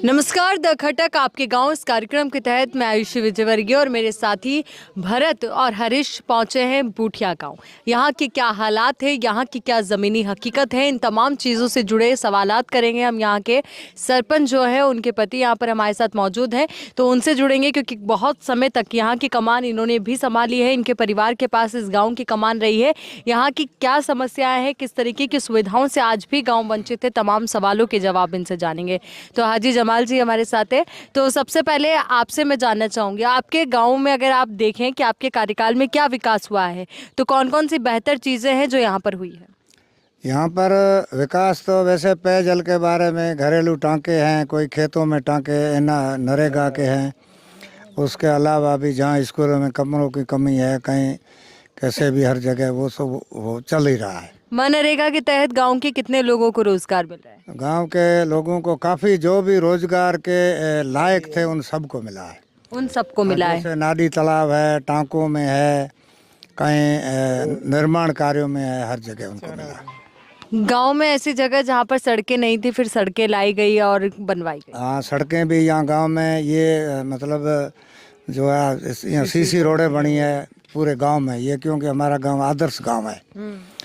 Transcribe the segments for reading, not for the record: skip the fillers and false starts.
नमस्कार, द खटक आपके गांव इस कार्यक्रम के तहत मैं आयुषी विजयवर्गीय और मेरे साथी भरत और हरीश पहुंचे हैं बूठिया गांव। यहाँ के क्या हालात है, यहाँ की क्या ज़मीनी हकीकत है, इन तमाम चीज़ों से जुड़े सवालात करेंगे हम। यहाँ के सरपंच जो है उनके पति यहाँ पर हमारे साथ मौजूद हैं, तो उनसे जुड़ेंगे क्योंकि बहुत समय तक यहाँ की कमान इन्होंने भी संभाली है। इनके परिवार के पास इस गाँव की कमान रही है। यहाँ की क्या समस्याएँ हैं, किस तरीके की सुविधाओं से आज भी गाँव वंचित है, तमाम सवालों के जवाब इनसे जानेंगे। तो हाजी जमाल जी हमारे साथ है। तो सबसे पहले आपसे मैं जानना चाहूंगी, आपके गांव में अगर आप देखें कि आपके कार्यकाल में क्या विकास हुआ है, तो कौन कौन सी बेहतर चीजें हैं जो यहाँ पर हुई है? यहाँ पर विकास तो वैसे पेयजल के बारे में घरेलू टांके हैं, कोई खेतों में टांके नरेगा के हैं। उसके अलावा भी जहाँ स्कूलों में कमरों की कमी है, कहीं कैसे भी हर जगह वो सब वो चल ही रहा है। मनरेगा के तहत गांव के कितने लोगों को रोजगार मिल रहा है? गांव के लोगों को काफ़ी जो भी रोजगार के लायक थे उन सबको मिला है। उन सबको मिला है। जैसे नाली तालाब है, टांकों में है, कहीं निर्माण कार्यों में है, हर जगह उनको मिला है। गांव में ऐसी जगह जहां पर सड़कें नहीं थी, फिर सड़कें लाई गई और बनवाई गई। हाँ, सड़कें भी यहाँ गांव में ये मतलब जो है यहाँ सीसी रोडें बनी है पूरे गांव में। ये क्योंकि हमारा गांव आदर्श गांव है।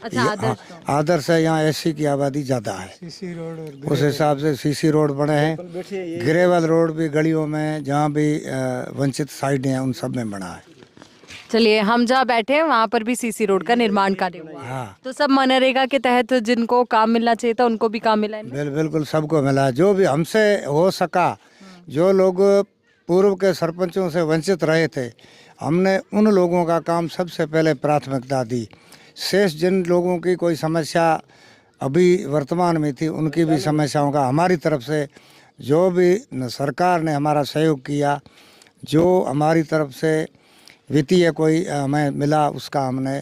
अच्छा, आदर्श गांव। आदर्श है, यहाँ एससी की आबादी ज़्यादा है, उस हिसाब से सीसी रोड बने हैं। ग्रेवल रोड भी गलियों में जहाँ भी वंचित साइड हैं उन सब में बना है। चलिए, हम जहाँ बैठे हैं वहाँ पर भी सीसी रोड का निर्माण कार्य हुआ है। हाँ, तो सब मनरेगा के तहत जिनको काम मिलना चाहिए था उनको भी काम मिला है ना? बिल्कुल सबको मिला है। जो भी हमसे हो सका, जो लोग पूर्व के सरपंचों से वंचित रहे थे, हमने उन लोगों का काम सबसे पहले प्राथमिकता दी। शेष जिन लोगों की कोई समस्या अभी वर्तमान में थी, उनकी भी समस्याओं का हमारी तरफ से जो भी सरकार ने हमारा सहयोग किया, जो हमारी तरफ से वित्तीय कोई हमें मिला, उसका हमने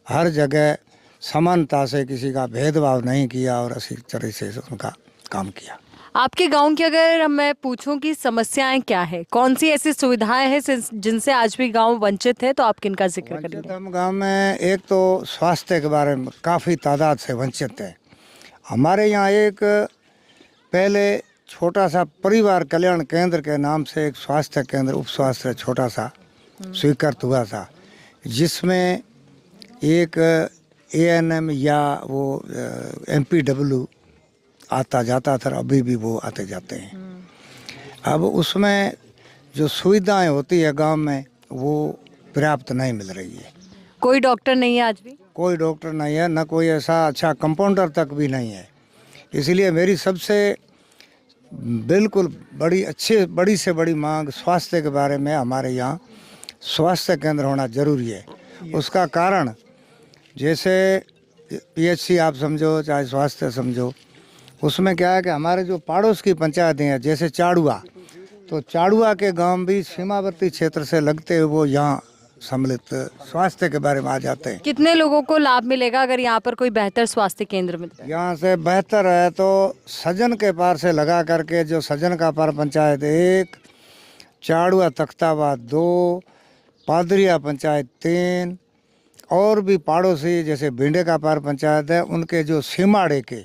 हर जगह समानता से, किसी का भेदभाव नहीं किया और अच्छी तरह से उनका काम किया। आपके गांव की अगर मैं पूछूं कि समस्याएं क्या है, कौन सी ऐसी सुविधाएं हैं जिनसे आज भी गांव वंचित है, तो आप किनका जिक्र करेंगे? हम गांव में एक तो स्वास्थ्य के बारे में काफ़ी तादाद से वंचित है। हमारे यहाँ एक पहले छोटा सा परिवार कल्याण केंद्र के नाम से एक स्वास्थ्य केंद्र, उप स्वास्थ्य छोटा सा स्वीकृत हुआ था, जिसमें एक एएनएम या वो एमपीडब्ल्यू आता जाता था, अभी भी वो आते जाते हैं। अब उसमें जो सुविधाएं होती है गांव में वो पर्याप्त नहीं मिल रही है। कोई डॉक्टर नहीं है आज भी? कोई डॉक्टर नहीं है, न कोई ऐसा अच्छा कंपाउंडर तक भी नहीं है। इसलिए मेरी सबसे बिल्कुल बड़ी से बड़ी मांग स्वास्थ्य के बारे में, हमारे यहाँ स्वास्थ्य केंद्र होना जरूरी है। उसका कारण जैसे पीएचसी आप समझो, चाहे स्वास्थ्य समझो, उसमें क्या है कि हमारे जो पड़ोस की पंचायतें हैं, जैसे चाड़ुआ, तो चाड़ुआ के गांव भी सीमावर्ती क्षेत्र से लगते हुए वो यहाँ सम्मिलित स्वास्थ्य के बारे में आ जाते हैं। कितने लोगों को लाभ मिलेगा अगर यहाँ पर कोई बेहतर स्वास्थ्य केंद्र मिलता है? यहाँ से बेहतर है तो सजन के पार से लगा करके, जो सजन का पार पंचायत 1, चाड़ुआ तख्ताबाद 2, पादरिया पंचायत 3, और भी पड़ोसी जैसे भिंडे का पार पंचायत है, उनके जो सीमाड़े के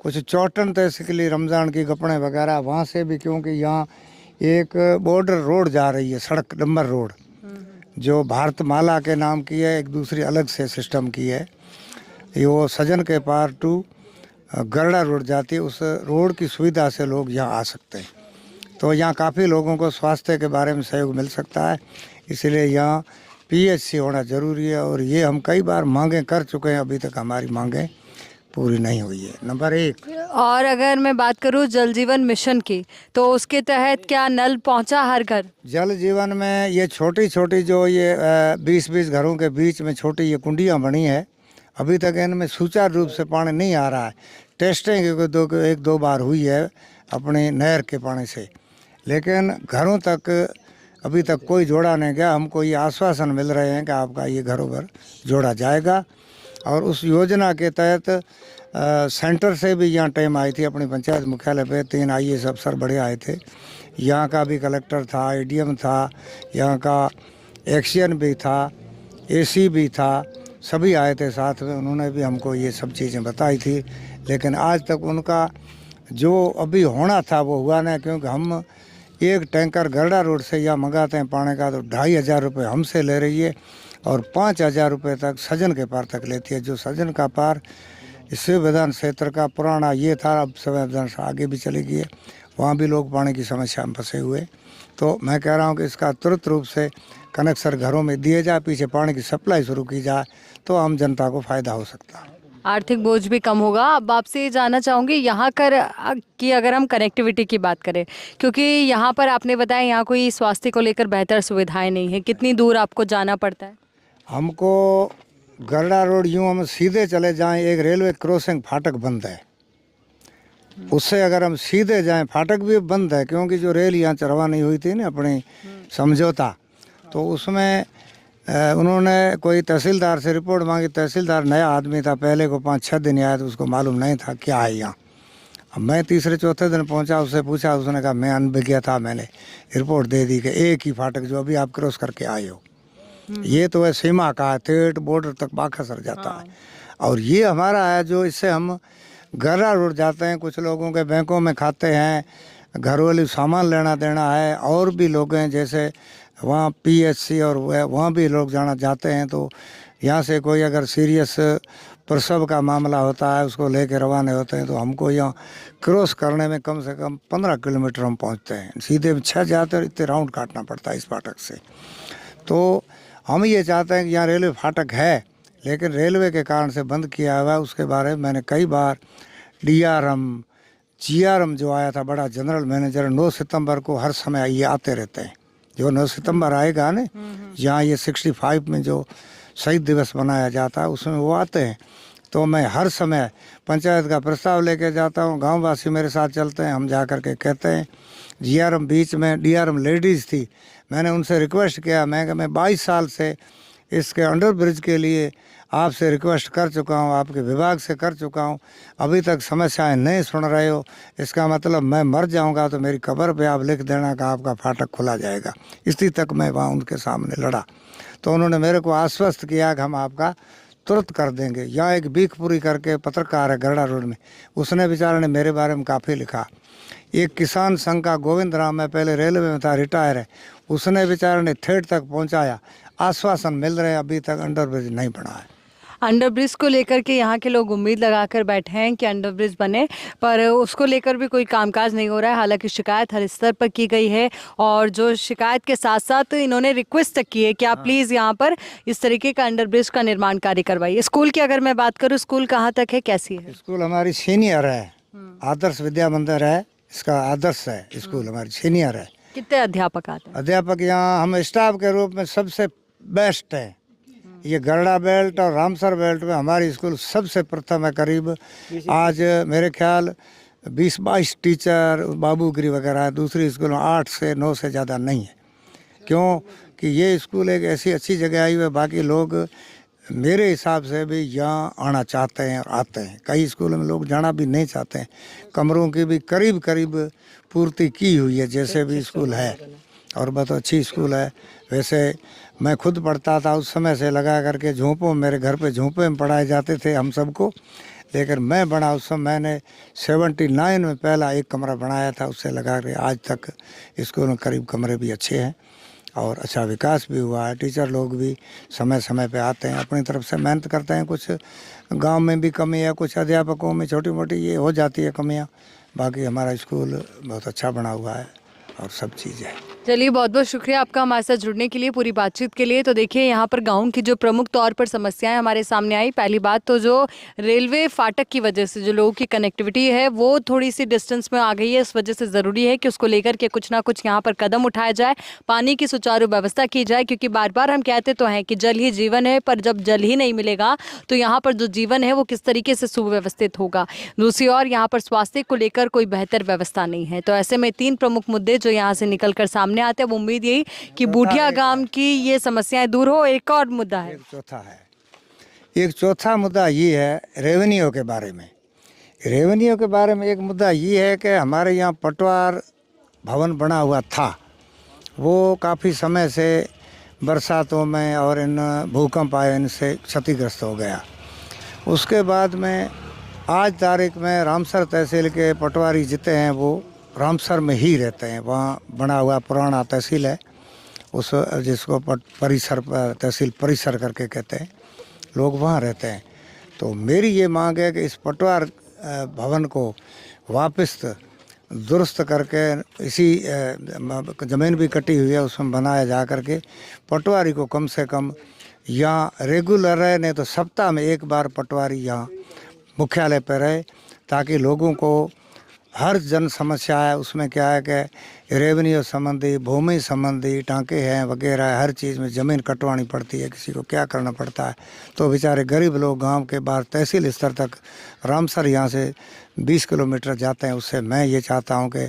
कुछ चौटन तहसील रमज़ान की गपड़े वगैरह, वहाँ से भी, क्योंकि यहाँ एक बॉर्डर रोड जा रही है, सड़क नंबर रोड, जो भारतमाला के नाम की है, एक दूसरी अलग से सिस्टम की है। ये वो सजन के पार टू गरड़ा रोड जाती है, उस रोड की सुविधा से लोग यहाँ आ सकते हैं। तो यहाँ काफ़ी लोगों को स्वास्थ्य के बारे में सहयोग मिल सकता है, इसलिए यहाँ पीएचसी होना ज़रूरी है। और ये हम कई बार मांगें कर चुके हैं, अभी तक हमारी मांगें पूरी नहीं हुई है, नंबर 1। और अगर मैं बात करूँ जल जीवन मिशन की, तो उसके तहत क्या नल पहुँचा हर घर? जल जीवन में ये छोटी छोटी जो ये 20-20 घरों के बीच में छोटी ये कुंडियाँ बनी है, अभी तक इनमें सुचारू रूप से पानी नहीं आ रहा है। टेस्टिंग एक दो बार हुई है अपने नहर के पानी से, लेकिन घरों तक अभी तक कोई जोड़ा नहीं गया। हमको ये आश्वासन मिल रहे हैं कि आपका ये घरों पर जोड़ा जाएगा। और उस योजना के तहत सेंटर से भी यहाँ टीम आई थी, अपनी पंचायत मुख्यालय पे 3 आईएएस अफसर बड़े आए थे। यहाँ का भी कलेक्टर था, एडीएम था, यहाँ का एक्सियन भी था, एसी भी था, सभी आए थे साथ में। उन्होंने भी हमको ये सब चीज़ें बताई थी, लेकिन आज तक उनका जो अभी होना था वो हुआ नहीं, क्योंकि हम एक टैंकर गरड़ा रोड से यहाँ मंगाते हैं पानी का तो 2,500 रुपये हमसे ले रही है और 5,000 रुपये तक सजन के पार तक लेती है। जो सजन का पार इस विधान क्षेत्र का पुराना ये था, अब संविधान से आगे भी चली गई है, वहाँ भी लोग पानी की समस्या में फंसे हुए। तो मैं कह रहा हूँ कि इसका तुरंत रूप से कनेक्शन घरों में दिए जाए, पीछे पानी की सप्लाई शुरू की जाए तो आम जनता को फ़ायदा हो सकता है। आर्थिक बोझ भी कम होगा। अब आपसे ये जानना चाहूँगी यहाँ की अगर हम कनेक्टिविटी की बात करें, क्योंकि यहाँ पर आपने बताया यहाँ कोई स्वास्थ्य को लेकर बेहतर सुविधाएं नहीं है, कितनी दूर आपको जाना पड़ता है? हमको गरड़ा रोड यूँ हम सीधे चले जाएं, एक रेलवे क्रॉसिंग फाटक बंद है, उससे अगर हम सीधे जाएं, फाटक भी बंद है क्योंकि जो रेल यहाँ चरवा नहीं हुई थी ना अपनी समझौता, तो उसमें उन्होंने कोई तहसीलदार से रिपोर्ट मांगी। तहसीलदार नया आदमी था, पहले को 5-6 दिन आया तो उसको मालूम नहीं था क्या है यहाँ। अब मैं तीसरे चौथे दिन पहुँचा, उससे पूछा, उसने कहा मैं अनभिज्ञ था, मैंने रिपोर्ट दे दी कि एक ही फाटक जो अभी आप क्रॉस करके आए हो, ये तो है सीमा का है, थेट बॉर्डर तक बाखा सर जाता है। और ये हमारा है जो इससे हम गरड़ा रोड जाते हैं, कुछ लोगों के बैंकों में खाते हैं, घरेलू सामान लेना देना है, और भी लोग हैं जैसे वहाँ PHC और वहाँ भी लोग जाना जाते हैं। तो यहाँ से कोई अगर सीरियस प्रसव का मामला होता है, उसको लेके रवाना होते हैं, तो हमको यहाँ क्रॉस करने में कम से कम 15 किलोमीटर हम पहुँचते हैं। सीधे 6 जाते हैं, इतने राउंड काटना पड़ता है इस फाटक से। तो हम ये चाहते हैं कि यहाँ रेलवे फाटक है, लेकिन रेलवे के कारण से बंद किया हुआ है। उसके बारे में मैंने कई बार DRM GRM जो आया था, बड़ा जनरल मैनेजर, 9 सितंबर को हर समय ये आते रहते हैं। जो 9 सितंबर आएगा ना, यहाँ ये 65 में जो शहीद दिवस मनाया जाता है, उसमें वो आते हैं। तो मैं हर समय पंचायत का प्रस्ताव लेके जाता हूँ, गांववासी मेरे साथ चलते हैं, हम जा कर के कहते हैं। GRM बीच में DRM लेडीज़ थी, मैंने उनसे रिक्वेस्ट किया, मैं 22 साल से इसके अंडर ब्रिज के लिए आपसे रिक्वेस्ट कर चुका हूँ, आपके विभाग से कर चुका हूँ, अभी तक समस्याएं नहीं सुन रहे हो। इसका मतलब मैं मर जाऊँगा तो मेरी कब्र पे आप लिख देना कि आपका फाटक खुला जाएगा। इसी तक मैं वहाँ उनके सामने लड़ा, तो उन्होंने मेरे को आश्वस्त किया कि हम आपका तुरंत कर देंगे। यहाँ एक बीखपुरी करके पत्रकार है गरड़ा रोड में, उसने बेचारे ने मेरे बारे में काफ़ी लिखा। एक किसान संघ का गोविंद राम, मैं पहले रेलवे में था, रिटायर है, उसने बेचारे ने थेट तक पहुंचाया, आश्वासन मिल रहे हैं, अभी तक अंडर ब्रिज नहीं बना है। अंडर ब्रिज को लेकर के यहाँ के लोग उम्मीद लगाकर बैठे हैं कि अंडर ब्रिज बने, पर उसको लेकर भी कोई कामकाज नहीं हो रहा है। हालांकि शिकायत हर स्तर पर की गई है, और जो शिकायत के साथ साथ इन्होंने रिक्वेस्ट तक की है कि आप प्लीज़ यहाँ पर इस तरीके का अंडर ब्रिज का निर्माण कार्य करवाइए। स्कूल की अगर मैं बात करूँ, स्कूल कहाँ तक है, कैसी है? स्कूल हमारी सीनियर है, आदर्श विद्या मंदिर है, इसका आदर्श है स्कूल, हमारी सीनियर है। कितने अध्यापक आते हैं? अध्यापक यहाँ हम स्टाफ के रूप में सबसे बेस्ट है। ये गरड़ा बेल्ट और रामसर बेल्ट में हमारी स्कूल सबसे प्रथम है। करीब आज मेरे ख्याल 20-22 टीचर, बाबूगिरी वगैरह है। दूसरी स्कूल में 8 से 9 से ज़्यादा नहीं है, क्योंकि ये स्कूल एक ऐसी अच्छी जगह आई हुई है। बाकी लोग मेरे हिसाब से भी यहाँ आना चाहते हैं और आते हैं। कई स्कूलों में लोग जाना भी नहीं चाहते हैं। कमरों की भी करीब करीब पूर्ति की हुई है, जैसे भी स्कूल है, और बहुत अच्छी स्कूल है। वैसे मैं खुद पढ़ता था, उस समय से लगा करके झोंपों, मेरे घर पे झोंपे में पढ़ाए जाते थे हम सबको। लेकिन मैं बड़ा उस समय मैंने 79 में पहला एक कमरा बनाया था, उससे लगा कर आज तक स्कूल में करीब कमरे भी अच्छे हैं और अच्छा विकास भी हुआ है। टीचर लोग भी समय समय पे आते हैं, अपनी तरफ से मेहनत करते हैं। कुछ गांव में भी कमी है, कुछ अध्यापकों में छोटी मोटी ये हो जाती है कमियां। बाकी हमारा स्कूल बहुत अच्छा बना हुआ है और सब चीज़ है। चलिए, बहुत बहुत शुक्रिया आपका हमारे साथ जुड़ने के लिए, पूरी बातचीत के लिए। तो देखिए, यहाँ पर गांव की जो प्रमुख तौर पर समस्याएं हमारे सामने आई, पहली बात तो जो रेलवे फाटक की वजह से जो लोगों की कनेक्टिविटी है वो थोड़ी सी डिस्टेंस में आ गई है। इस वजह से ज़रूरी है कि उसको लेकर के कुछ ना कुछ यहाँ पर कदम उठाया जाए, पानी की सुचारू व्यवस्था की जाए, क्योंकि बार बार हम कहते तो हैं कि जल ही जीवन है, पर जब जल ही नहीं मिलेगा तो यहाँ पर जो जीवन है वो किस तरीके से सुव्यवस्थित होगा। दूसरी ओर यहाँ पर स्वास्थ्य को लेकर कोई बेहतर व्यवस्था नहीं है। तो ऐसे में 3 प्रमुख मुद्दे जो यहाँ से निकल कर सामने आते हैं, वो उम्मीद यही कि बूटिया गांव की ये समस्याएं दूर हो। एक और मुद्दा है, एक चौथा मुद्दा ये है रेवेन्यू के बारे में। रेवेन्यू के बारे में एक मुद्दा ये है कि हमारे यहाँ पटवार भवन बना हुआ था, वो काफ़ी समय से बरसातों में और इन भूकंप आए इनसे क्षतिग्रस्त हो गया। उसके बाद में आज तारीख में रामसर तहसील के पटवारी जितने हैं वो रामसर में ही रहते हैं। वहाँ बना हुआ पुराना तहसील है, उस जिसको परिसर तहसील परिसर करके कहते हैं, लोग वहाँ रहते हैं। तो मेरी ये मांग है कि इस पटवार भवन को वापस दुरुस्त करके, इसी ज़मीन भी कटी हुई है उसमें बनाया जा करके पटवारी को कम से कम यहाँ रेगुलर रहे, नहीं तो सप्ताह में एक बार पटवारी यहाँ मुख्यालय पर रहे, ताकि लोगों को हर जन समस्या है उसमें क्या है कि रेवेन्यू संबंधी, भूमि संबंधी टाँके हैं वगैरह, हर चीज़ में ज़मीन कटवानी पड़ती है, किसी को क्या करना पड़ता है। तो बेचारे गरीब लोग गांव के बाहर तहसील स्तर तक, रामसर यहाँ से 20 किलोमीटर जाते हैं। उससे मैं ये चाहता हूँ कि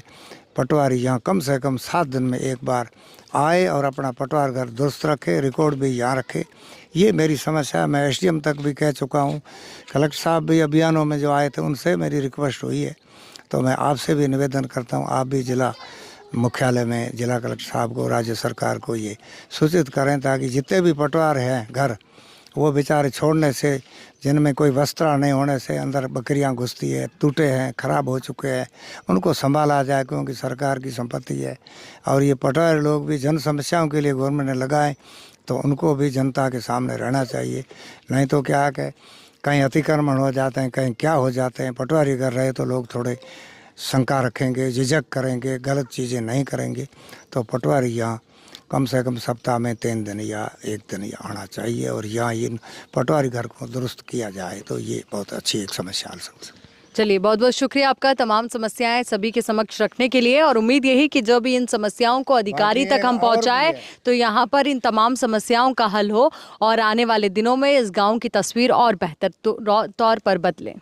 पटवारी यहाँ कम से कम 7 दिन में एक बार आए और अपना पटवार घर दुरुस्त रखे, रिकॉर्ड भी यहाँ रखे। ये मेरी समस्या है। मैं एसडीएम तक भी कह चुका हूँ, कलेक्टर साहब भी अभियानों में जो आए थे उनसे मेरी रिक्वेस्ट हुई है। तो मैं आपसे भी निवेदन करता हूँ, आप भी जिला मुख्यालय में जिला कलेक्टर साहब को, राज्य सरकार को ये सूचित करें, ताकि जितने भी पटवार हैं घर, वो बेचारे छोड़ने से, जिनमें कोई वस्त्रा नहीं होने से अंदर बकरियां घुसती है, टूटे हैं, ख़राब हो चुके हैं, उनको संभाला जाए, क्योंकि सरकार की संपत्ति है। और ये पटवारी लोग भी जन समस्याओं के लिए गवर्नमेंट ने लगाए, तो उनको भी जनता के सामने रहना चाहिए। नहीं तो क्या है कि कहीं अतिक्रमण हो जाते हैं, कहीं क्या हो जाते हैं। पटवारी कर रहे तो लोग थोड़े शंका रखेंगे, झिझक करेंगे, गलत चीज़ें नहीं करेंगे। तो पटवारी यहाँ कम से कम सप्ताह में 3 दिन या 1 दिन यहाँ आना चाहिए, और यहाँ इन पटवारी घर को दुरुस्त किया जाए तो ये बहुत अच्छी एक समस्या हल सकती है। चलिए, बहुत बहुत शुक्रिया आपका तमाम समस्याएं सभी के समक्ष रखने के लिए, और उम्मीद यही कि जब इन समस्याओं को अधिकारी तक हम पहुंचाए तो यहाँ पर इन तमाम समस्याओं का हल हो और आने वाले दिनों में इस गांव की तस्वीर और बेहतर तौर पर बदले।